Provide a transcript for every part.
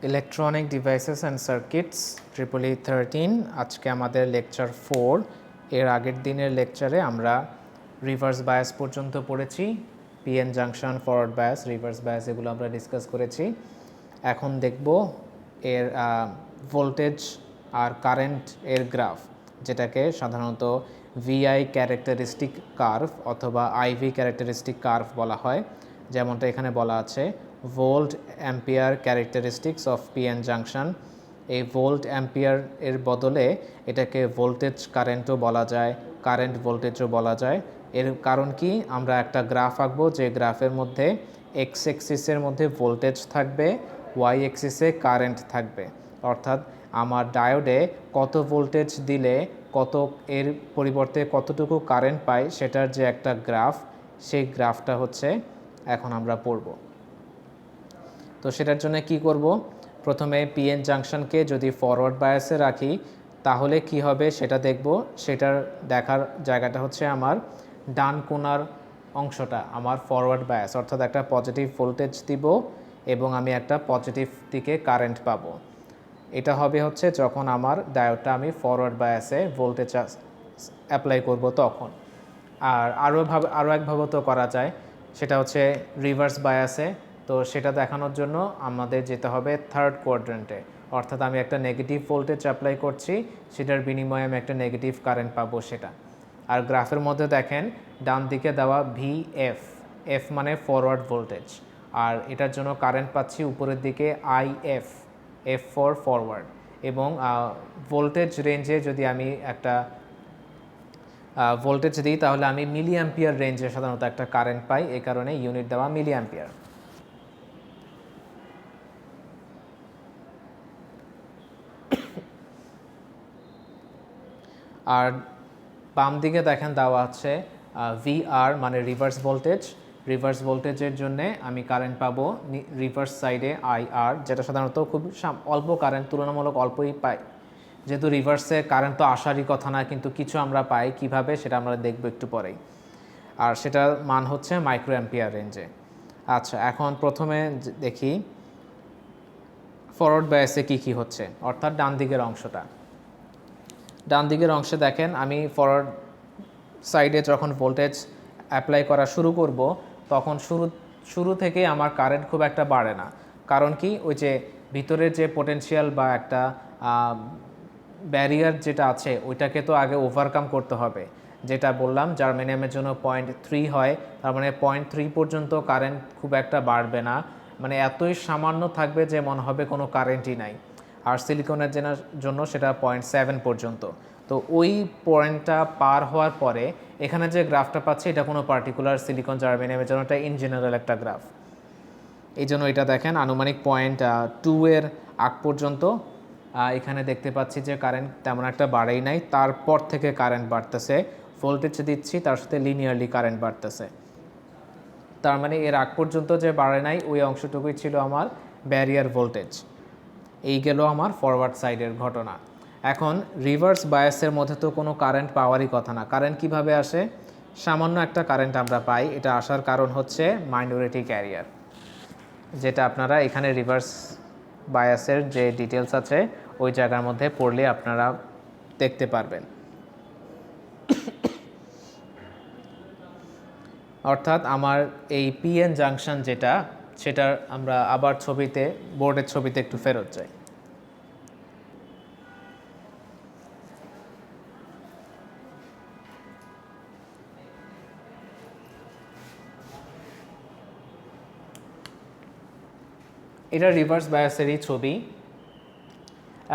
Electronic devices and circuits EEE 13 আজকে আমাদের lecture 4 এর আগের দিনের লেকচারে আমরা রিভার্স বায়াস পর্যন্ত পড়েছি PN junction forward bias reverse bias এগুলো আমরা ডিসকাস করেছি এখন দেখব এর ভোল্টেজ আর কারেন্ট এর গ্রাফ যেটাকে সাধারণত ভিআই ক্যারেক্টারিস্টিক কার্ভ অথবা আইভি ক্যারেক্টারিস্টিক কার্ভ বলা হয় যেমনটা এখানে বলা আছে volt ampere characteristics of PN junction এই ভোল্ট অ্যাম্পিয়ার এর বদলে এটাকে ভোল্টেজ কারেন্টও বলা যায় কারেন্ট ভোল্টেজও বলা যায় এর কারণ কি আমরা একটা গ্রাফ আঁকবো যে গ্রাফের মধ্যে এক্স এক্সিসের মধ্যে ভোল্টেজ থাকবে ওয়াই এক্সিসে কারেন্ট থাকবে অর্থাৎ আমার ডায়োডে কত ভোল্টেজ দিলে কত এর পরিবর্তে কতটুকু কারেন্ট পাই সেটার যে একটা গ্রাফ সেই গ্রাফটা হচ্ছে এখন আমরা পড়ব তো সেটার জন্য কি করব প্রথমে পিএন জাংশনকে যদি ফরওয়ার্ড বায়াসে রাখি তাহলে কি হবে সেটা দেখব সেটার দেখার জায়গাটা হচ্ছে আমার ডান কোণার অংশটা আমার ফরওয়ার্ড বায়াস অর্থাৎ একটা পজিটিভ ভোল্টেজ দিব এবং আমি একটা পজিটিভ দিকে কারেন্ট পাবো এটা হবে হচ্ছে যখন আমার ডায়োডটা আমি ফরওয়ার্ড বায়াসে ভোল্টেজ অ্যাপ্লাই করব তখন আর আরও একভাবে তো করা যায় সেটা হচ্ছে রিভার্স বায়াসে তো সেটা দেখানোর জন্য আমাদের যেতে হবে থার্ড কোয়াড্রেন্টে অর্থাৎ আমি একটা নেগেটিভ ভোল্টেজ অ্যাপ্লাই করছি সেটার বিনিময়ে আমি একটা নেগেটিভ কারেন্ট পাবো সেটা আর গ্রাফের মধ্যে দেখেন ডান দিকে দেওয়া ভিএফ এফ মানে ফরওয়ার্ড ভোল্টেজ আর এটার জন্য কারেন্ট পাচ্ছি উপরের দিকে আইএফ এফ ফর ফরওয়ার্ড এবং ভোল্টেজ রেঞ্জে যদি আমি একটা ভোল্টেজ দিই তাহলে আমি মিলি অ্যাম্পিয়ার রেঞ্জে সাধারণত একটা কারেন্ট পাই এই কারণে ইউনিট দেওয়া মিলি অ্যাম্পিয়ার আর বাম দিকে দেখেন দেওয়া আছে ভিআর মানে রিভার্স ভোল্টেজের জন্য আমি কারেন্ট পাবো রিভার্স সাইডে আইআর যেটা সাধারণত খুব অল্প কারেন্ট তুলনামূলক অল্পই পাই যেহেতু রিভার্সে কারেন্ট তো আসারই কথা না কিন্তু কিছু আমরা পাই কিভাবে সেটা আমরা দেখব একটু পরেই আর সেটার মান হচ্ছে মাইক্রো অ্যাম্পিয়ার রেঞ্জে আচ্ছা এখন প্রথমে দেখি ফরওয়ার্ড বায়াসে কী হচ্ছে অর্থাৎ ডান দিকের অংশে দেখেন আমি ফরওয়ার্ড সাইডে যখন ভোল্টেজ অ্যাপ্লাই করা শুরু করব তখন শুরু থেকে আমার কারেন্ট খুব একটা বাড়ে না কারণ কি ওই যে ভিতরের যে পোটেনশিয়াল বা একটা ব্যারিয়ার যেটা আছে ওইটাকে তো আগে ওভারকাম করতে হবে যেটা বললাম জার্মেনিয়ামের জন্য 0.3 হয় তার মানে 0.3 পর্যন্ত কারেন্ট খুব একটা বাড়বে না মানে এতই সামান্য থাকবে যে মনে হবে কোনো কারেন্টই নাই আর সিলিকনের জন্য সেটা 0.7 পর্যন্ত তো ওই পয়েন্টটা পার হওয়ার পরে এখানে যে গ্রাফটা পাচ্ছি এটা কোনো পার্টিকুলার সিলিকন জার্মেনিয়ামের জন্য এটা ইন জেনারেল একটা গ্রাফ এই জন্য এটা দেখেন আনুমানিক 0.2 এর আগ পর্যন্ত এখানে দেখতে পাচ্ছি যে কারেন্ট তেমন একটা বাড়েই নাই তারপর থেকে কারেন্ট বাড়তেছে ভোল্টেজ দিচ্ছি তার সাথে লিনিয়ারলি কারেন্ট বাড়তেছে তার মানে এর আগ পর্যন্ত যে বাড়ে নাই ওই অংশটুকুই ছিল আমার ব্যারিয়ার ভোল্টেজ এই গেল আমার ফরওয়ার্ড সাইডের ঘটনা এখন রিভার্স বায়াসের মধ্যে তো কোনো কারেন্ট পাওয়ারই কথা না কারেন্ট কিভাবে আসে সামান্য একটা কারেন্ট আমরা পাই এটা আসার কারণ হচ্ছে মাইনরিটি ক্যারিয়ার যেটা আপনারা এখানে রিভার্স বায়াসের যে ডিটেলস আছে ওই জায়গার মধ্যে পড়লে আপনারা দেখতে পারবেন অর্থাৎ আমার এই পিএন জাংশন যেটা সেটার আমরা আবার বোর্ডের ছবিতে একটু ফেরত যাই এটা রিভার্স বায়াসেরই ছবি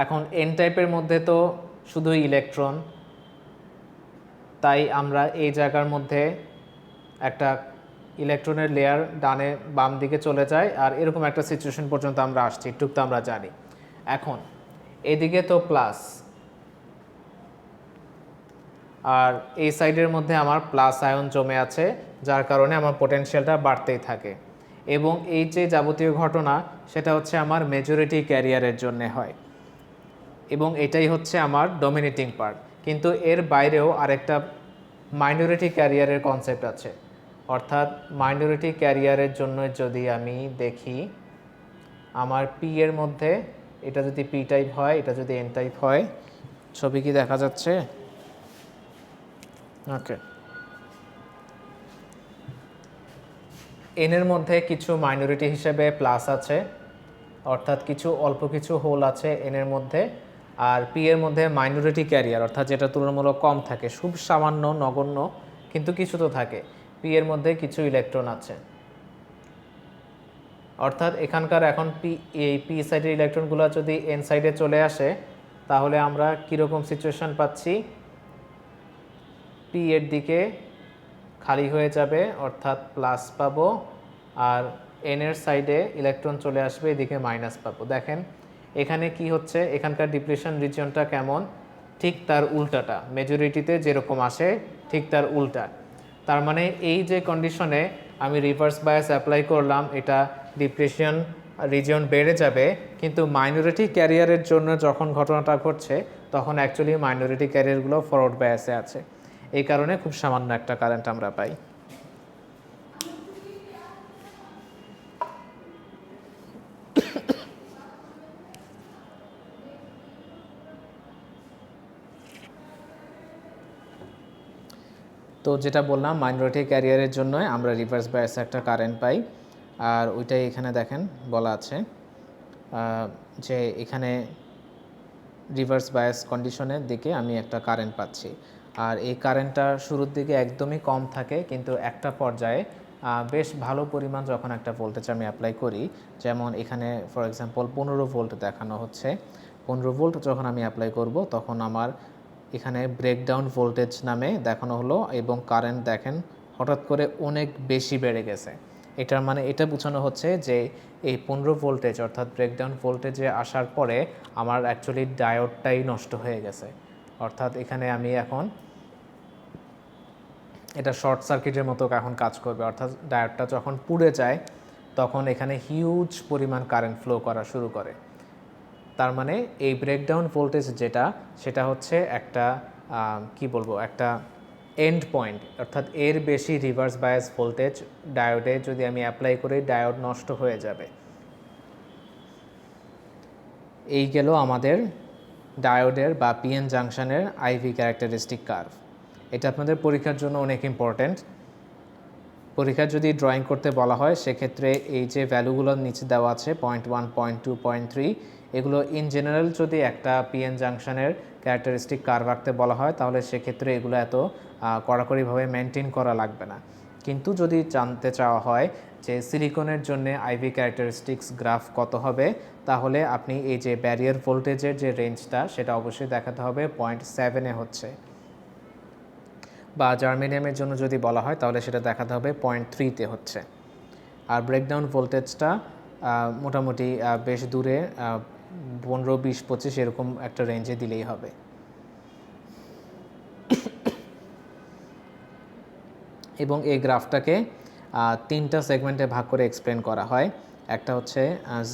এখন এন টাইপের মধ্যে তো শুধুই ইলেকট্রন তাই আমরা এই জায়গার মধ্যে একটা ইলেকট্রনের লেয়ার ডানে বাম দিকে চলে যায় আর এরকম একটা সিচুয়েশন পর্যন্ত আমরা আসছি একটু তো আমরা জানি এখন এদিকে তো প্লাস আর এই সাইডের মধ্যে আমার প্লাস আয়ন জমে আছে যার কারণে আমার পোটেনশিয়ালটা বাড়তেই থাকে এবং এই যে যাবতীয় ঘটনা সেটা হচ্ছে আমার মেজরিটি ক্যারিয়ারের জন্য হয় এবং এটাই হচ্ছে আমার ডমিনেটিং পার্ট কিন্তু এর বাইরেও আরেকটা মাইনরিটি ক্যারিয়ারের কনসেপ্ট আছে অর্থাৎ মাইনরিটি ক্যারিয়ারের জন্য যদি আমি দেখি আমার পি এর মধ্যে এটা যদি পি টাইপ হয়, এটা যদি এন টাইপ হয়, ছবি কি দেখা যাচ্ছে? ওকে, এন এর মধ্যে কিছু মাইনরিটি হিসেবে প্লাস আছে, অর্থাৎ কিছু অল্প কিছু হোল আছে এন এর মধ্যে, আর পি এর মধ্যে মাইনরিটি ক্যারিয়ার অর্থাৎ যেটা তুলনামূলক কম থাকে, খুব সামান্য নগণ্য কিন্তু কিছু তো থাকে। পি এর মধ্যে কিছু ইলেকট্রন আছে, অর্থাৎ এখানকার এখন এই পি সাইডের ইলেকট্রনগুলো যদি এন সাইডে চলে আসে তাহলে আমরা কীরকম সিচুয়েশন পাচ্ছি? পি এর দিকে খালি হয়ে যাবে অর্থাৎ প্লাস পাবো, আর এন এর সাইডে ইলেকট্রন চলে আসবে, এদিকে মাইনাস পাবো। দেখেন এখানে কি হচ্ছে, এখানকার ডিপ্রেশন রিজিয়নটা কেমন, ঠিক তার উল্টাটা, মেজরিটিতে যেরকম আসে ঠিক তার উল্টা। তার মানে এই যে কন্ডিশনে আমি রিভার্স বায়াস অ্যাপ্লাই করলাম, এটা ডিপ্রেশন রিজিয়ন বেড়ে যাবে, কিন্তু মাইনরিটি ক্যারিয়ারের জন্য যখন ঘটনাটা ঘটছে তখন অ্যাকচুয়ালি মাইনরিটি ক্যারিয়ারগুলো ফরওয়ার্ড বায়াসে আছে, এই কারণে খুব সামান্য একটা কারেন্ট আমরা পাই। তো যেটা বললাম, মাইনরিটি ক্যারিয়ারের জন্য আমরা রিভার্স বায়াসে একটা কারেন্ট পাই, আর ওইটাই এখানে দেখেন বলা আছে যে এখানে রিভার্স বায়াস কন্ডিশনের দিকে আমি একটা কারেন্ট পাচ্ছি। আর এই কারেন্টটা শুরুর দিকে একদমই কম থাকে, কিন্তু একটা পর্যায়ে বেশ ভালো পরিমাণ যখন একটা ভোল্টেজ আমি অ্যাপ্লাই করি, যেমন এখানে ফর এক্সাম্পল 15 ভোল্ট দেখানো হচ্ছে, 15 ভোল্ট যখন আমি অ্যাপ্লাই করব তখন আমার এখানে ব্রেকডাউন ভোল্টেজ নামে দেখানো হলো, এবং কারেন্ট দেখেন হঠাৎ করে অনেক বেশি বেড়ে গেছে। এটার মানে এটা বোঝানো হচ্ছে যে এই 15 ভোল্টেজ অর্থাৎ ব্রেকডাউন ভোল্টেজে আসার পরে আমার অ্যাকচুয়ালি ডায়োডটাই নষ্ট হয়ে গেছে, অর্থাৎ এখানে আমি এখন এটা শর্ট সার্কিটের মতো এখন কাজ করবে, অর্থাৎ ডায়োডটা যখন পুড়ে যায় তখন এখানে হিউজ পরিমাণ কারেন্ট ফ্লো করা শুরু করে। তার মানে এই ব্রেকডাউন ভোল্টেজ যেটা, সেটা হচ্ছে একটা কি বলবো, একটা এন্ড পয়েন্ট, অর্থাৎ এর বেশি রিভার্স বায়াস ভোল্টেজ ডায়োডে যদি আমি অ্যাপ্লাই করি ডায়োড নষ্ট হয়ে যাবে। এই গেল আমাদের ডায়োডের বা পিএন জাংশনের আইভি ক্যারেক্টারিস্টিক কার্ভ। এটা আপনাদের পরীক্ষার জন্য অনেক ইম্পর্ট্যান্ট। পরীক্ষা যদি ড্রয়িং করতে বলা হয় সেক্ষেত্রে এই যে ভ্যালুগুলো নিচে দেওয়া আছে 0.1, 0.2, 0.3, এগুলো ইন জেনারেল যদি একটা পিএন জাংশনের ক্যারেক্টারিস্টিক কার্ভ আঁকতে বলা হয় তাহলে সেক্ষেত্রে এগুলো এত কড়াকড়িভাবে মেনটেন করা লাগবে না। কিন্তু যদি জানতে চাওয়া হয় যে সিলিকনের জন্য আইভি ক্যারেক্টারিস্টিক্স গ্রাফ কত হবে, তাহলে আপনি এই যে ব্যারিয়ার ভোল্টেজের যে রেঞ্জটা সেটা অবশ্যই দেখাতে হবে 0.7-এ হচ্ছে, বা জার্মেনিয়ামের জন্য যদি বলা হয় তাহলে সেটা দেখাতে হবে 0.3-তে হচ্ছে। আর ব্রেকডাউন ভোল্টেজটা মোটামুটি বেশ দূরে 15, 20, 25 এরকম একটা রেঞ্জে দিলেই হবে। এবং এই গ্রাফটাকে 3টা সেগমেন্টে ভাগ করে এক্সপ্লেন করা হয়। একটা হচ্ছে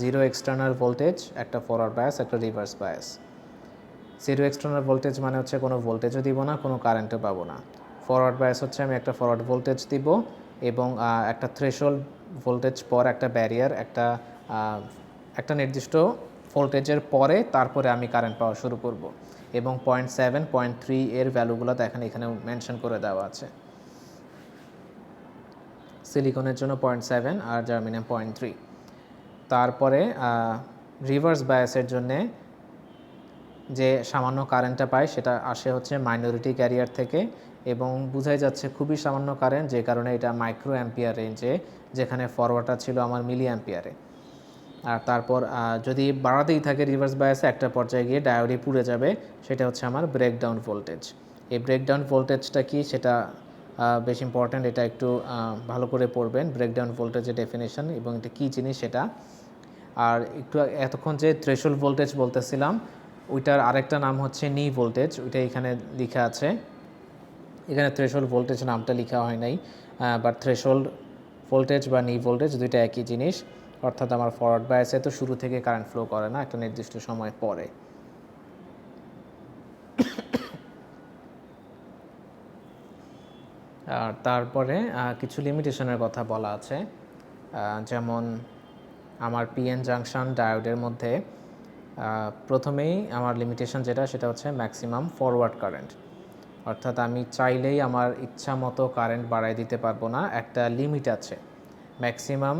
জিরো এক্সটার্নাল ভোল্টেজ, একটা ফরওয়ার্ড বায়াস, একটা reverse bias. Zero external voltage মানে হচ্ছে কোনো ভোল্টেজও দিব না, কোনো কারেন্টও পাবো না। ফরওয়ার্ড বায়াস হচ্ছে আমি একটা ফরওয়ার্ড ভোল্টেজ দিব এবং একটা থ্রেশহোল্ড ভোল্টেজ পর একটা ব্যারিয়ার, একটা নির্দিষ্ট ভোল্টেজের পরে তারপরে আমি কারেন্ট পাওয়া শুরু করব। এবং 0.7, 0.3 এর ভ্যালুগুলো দেখেন এখানে মেনশন করে দেওয়া আছে। সিলিকনের জন্য 0.7 আর জার্মেনিয়াম 0.3। তারপরে রিভার্স বায়াসের জন্যে যে সামান্য কারেন্টটা পায় সেটা আসে হচ্ছে মাইনরিটি ক্যারিয়ার থেকে, এবং বোঝাই যাচ্ছে খুবই সামান্য কারেন্ট, যে কারণে এটা মাইক্রো অ্যাম্পিয়ার রেঞ্জে, যেখানে ফরওয়ার্ডটা ছিল আমার মিলি অ্যাম্পিয়ারে। আর তারপর যদি বাড়াতেই থাকে রিভার্স বায়াসে, একটা পর্যায়ে গিয়ে ডায়োডই পুড়ে যাবে, সেটা হচ্ছে আমার ব্রেকডাউন ভোল্টেজ। এই ব্রেকডাউন ভোল্টেজটা কি সেটা বেশ ইম্পর্ট্যান্ট, এটা একটু ভালো করে পড়বেন, ব্রেকডাউন ভোল্টেজের ডেফিনেশন এবং এটা কী জিনিস সেটা। আর একটু এতক্ষণ যে থ্রেশহোল্ড ভোল্টেজ বলতেছিলাম ওইটার আরেকটা নাম হচ্ছে নি ভোল্টেজ, ওইটা এখানে লেখা আছে। এখানে থ্রেশহোল্ড ভোল্টেজ নামটা লেখা হয় নাই, বাট থ্রেশহোল্ড ভোল্টেজ বা নি ভোল্টেজ দুইটা একই জিনিস। অর্থাৎ আমার ফরওয়ার্ড বায়াসে তো শুরু থেকে কারেন্ট ফ্লো করে না, একটা নির্দিষ্ট সময় পরে। আর তারপরে কিছু লিমিটেশনের কথা বলা আছে, যেমন আমার পিএন জাংশন ডায়োডের মধ্যে প্রথমেই আমার লিমিটেশন যেটা সেটা হচ্ছে ম্যাক্সিমাম ফরওয়ার্ড কারেন্ট, অর্থাৎ আমি চাইলেই আমার ইচ্ছা মতো কারেন্ট বাড়াই দিতে পারবো না, একটা লিমিট আছে। ম্যাক্সিমাম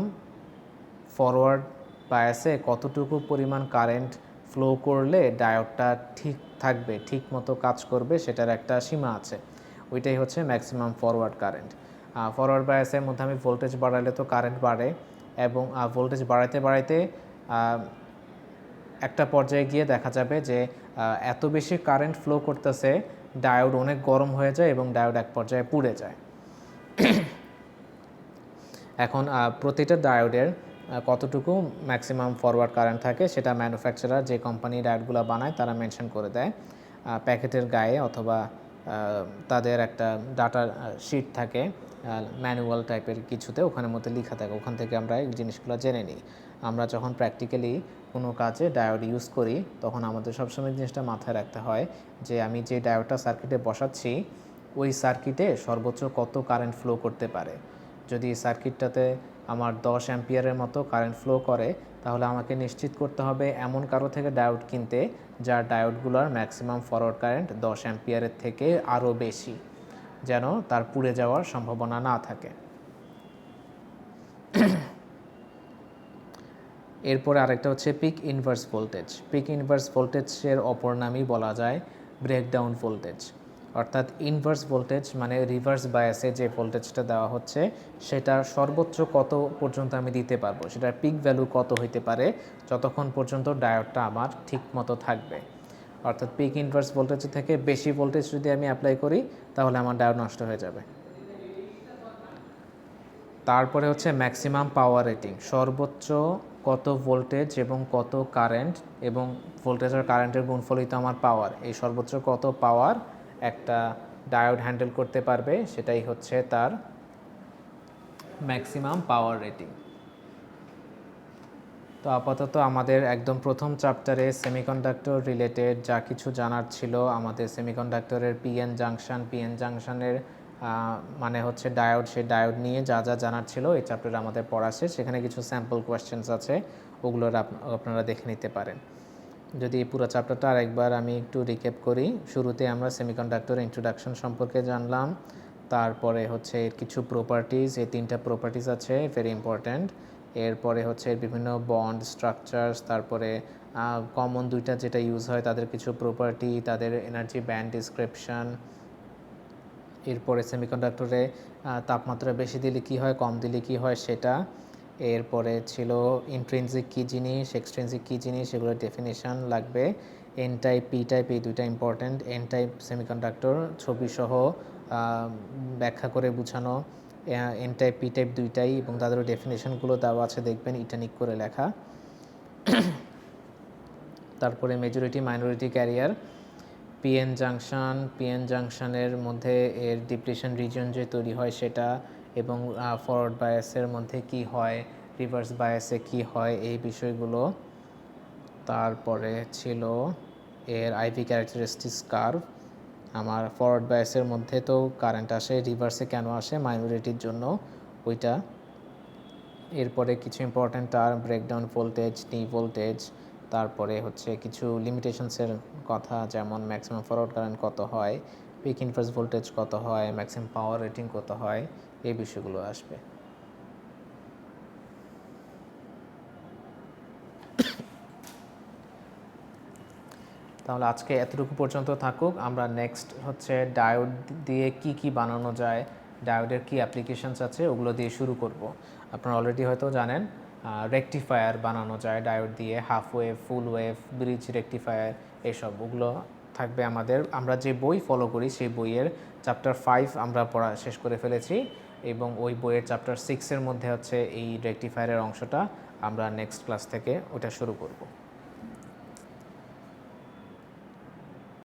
ফরওয়ার্ড বায়াসে কতটুকু পরিমাণ কারেন্ট ফ্লো করলে ডায়োডটা ঠিক থাকবে, ঠিক মতো কাজ করবে, সেটার একটা সীমা আছে। ওইটাই হচ্ছে ম্যাক্সিমাম ফরওয়ার্ড কারেন্ট। ফরওয়ার্ড বায়াসের মধ্যে আমি ভোল্টেজ বাড়ালে তো কারেন্ট বাড়ে, এবং ভোল্টেজ বাড়াইতে বাড়াইতে একটা পর্যায়ে গিয়ে দেখা যাবে যে এত বেশি কারেন্ট ফ্লো করতেছে, ডায়োড অনেক গরম হয়ে যায় এবং ডায়োড এক পর্যায়ে পুড়ে যায়। এখন প্রতিটা ডায়োডের কতটুকু ম্যাক্সিমাম ফরওয়ার্ড কারেন্ট থাকে সেটা ম্যানুফ্যাকচারার যে কোম্পানি ডায়োডগুলো বানায় তারা মেনশন করে দেয় প্যাকেটের গায়ে, অথবা তাদের একটা ডাটা শিট থাকে ম্যানুয়াল টাইপের কিছুতে, ওখানের মধ্যে লেখা থাকে, ওখান থেকে আমরা এই জিনিসগুলো জেনে নিই। আমরা যখন প্র্যাকটিক্যালি কোনো কাজে ডায়োড ইউজ করি তখন আমাদের সবসময় জিনিসটা মাথায় রাখতে হয় যে আমি যে ডায়োডটা সার্কিটে বসাচ্ছি ওই সার্কিটে সর্বোচ্চ কত কারেন্ট ফ্লো করতে পারে। যদি সার্কিটটাতে আমার 10 অ্যাম্পিয়ারের মতো কারেন্ট ফ্লো করে তাহলে আমাকে নিশ্চিত করতে হবে এমন কারো থেকে ডায়োড কিনতে যার ডায়োডগুলোর ম্যাক্সিমাম ফরওয়ার্ড কারেন্ট 10 অ্যাম্পিয়ারের থেকে আরও বেশি, যেন তার পুড়ে যাওয়ার সম্ভাবনা না থাকে। এরপরে আরেকটা হচ্ছে peak inverse voltage. Peak inverse ভোল্টেজের অপর নামই বলা যায় ব্রেকডাউন ভোল্টেজ, অর্থাৎ ইনভার্স ভোল্টেজ মানে রিভার্স বায়াসে যে ভোল্টেজটা দেওয়া হচ্ছে সেটা সর্বোচ্চ কত পর্যন্ত আমি দিতে পারবো, সেটার পিক ভ্যালু কত হইতে পারে যতক্ষণ পর্যন্ত ডায়োডটা আমার ঠিক মতো থাকবে। অর্থাৎ পিক ইনভার্স ভোল্টেজের থেকে বেশি ভোল্টেজ যদি আমি অ্যাপ্লাই করি তাহলে আমার ডায়োড নষ্ট হয়ে যাবে। তারপরে হচ্ছে ম্যাক্সিমাম পাওয়ার রেটিং, সর্বোচ্চ কত ভোল্টেজ এবং কত কারেন্ট, এবং ভোল্টেজ আর কারেন্টের গুণফলিত আমার পাওয়ার, এই সর্বোচ্চ কত পাওয়ার একটা ডায়োড হ্যান্ডেল করতে পারবে সেটাই হচ্ছে তার ম্যাক্সিমাম পাওয়ার রেটিং। তো আপাতত আমাদের একদম প্রথম চ্যাপ্টারে সেমিকন্ডাক্টর রিলেটেড যা কিছু জানার ছিল, আমাদের সেমিকন্ডাক্টরের পিএন জাংশনের মানে হচ্ছে ডায়োড, সেই ডায়োড নিয়ে যা যা জানার ছিল এই চ্যাপ্টারে আমাদের পড়া শেষ। সেখানে কিছু স্যাম্পল কোয়েশ্চেন্স আছে, ওগুলোর আপনারা দেখে নিতে পারেন। যদি এই পুরো চ্যাপ্টারটা আরেকবার আমি একটু রিক্যাপ করি, শুরুতে আমরা সেমিকন্ডাক্টর ইন্ট্রোডাকশন সম্পর্কে জানলাম, তারপরে হচ্ছে এর কিছু প্রপার্টিজ, এই 3টা প্রপার্টিজ আছে ভেরি ইম্পর্ট্যান্ট। এরপরে হচ্ছে বিভিন্ন বন্ড স্ট্রাকচারস, তারপরে কমন 2টা যেটা ইউজ হয় তাদের কিছু প্রপার্টি, তাদের এনার্জি ব্যান্ড ডিসক্রিপশন। এরপরে সেমিকন্ডাক্টরে তাপমাত্রা বেশি দিলে কি হয়, কম দিলে কি হয় সেটা। এরপরে ছিল ইন্ট্রিনজিক কী জিনিস, এক্সট্রিনজিক কী জিনিস, এগুলোর ডেফিনেশন লাগবে। এন টাইপ, পি টাইপ, এই 2টা ইম্পর্ট্যান্ট। এন টাইপ সেমিকন্ডাক্টর ছবিসহ ব্যাখ্যা করে বুঝানো, এন টাইপ পি টাইপ 2টাই, এবং তাদের ডেফিনেশনগুলো দেওয়া আছে দেখবেন ইটানিক করে লেখা। তারপরে মেজরিটি মাইনরিটি ক্যারিয়ার, পিএন জাংশনের মধ্যে এর ডিপ্লিশন রিজন যে তৈরি হয় সেটা, এবং ফরওয়ার্ড বায়াসের মধ্যে কি হয়, রিভার্স বায়াসে কি হয়, এই বিষয়গুলো। তারপরে ছিল এর আইভি ক্যারেক্টারিস্টিক্স কার্ভ, আমার ফরওয়ার্ড বায়াসের মধ্যে তো কারেন্ট আসে, রিভার্সে কেন আসে, মাইনরিটির জন্য ওইটা। এরপরে কিছু ইম্পর্ট্যান্ট টার্ম, ব্রেকডাউন ভোল্টেজ, নি ভোল্টেজ, তারপরে হচ্ছে কিছু লিমিটেশনসের কথা, যেমন ম্যাক্সিমাম ফরওয়ার্ড কারেন্ট কত হয়, পিক ইনভার্স ভোল্টেজ কত হয়, ম্যাক্সিমাম পাওয়ার রেটিং কত হয়, এই বিষয়গুলো আসবে। তাহলে আজকে এতটুকু পর্যন্ত থাকুক। আমরা নেক্সট হচ্ছে ডায়োড দিয়ে কি কি বানানো যায়, ডায়োডের কি অ্যাপ্লিকেশনস আছে ওগুলো দিয়ে শুরু করব। আপনারা অলরেডি হয়তো জানেন রেকটিফায়ার বানানো যায় ডায়োড দিয়ে, হাফ ওয়েভ, ফুল ওয়েভ, ব্রিজ রেকটিফায়ার, এসব ওগুলো থাকবে আমাদের। আমরা যে বই ফলো করি সেই বইয়ের চ্যাপ্টার 5 আমরা পড়া শেষ করে ফেলেছি, এবং ওই বইয়ের চ্যাপ্টার 6-এর মধ্যে হচ্ছে এই রেকটিফায়ারের অংশটা, আমরা নেক্সট ক্লাস থেকে ওটা শুরু করব।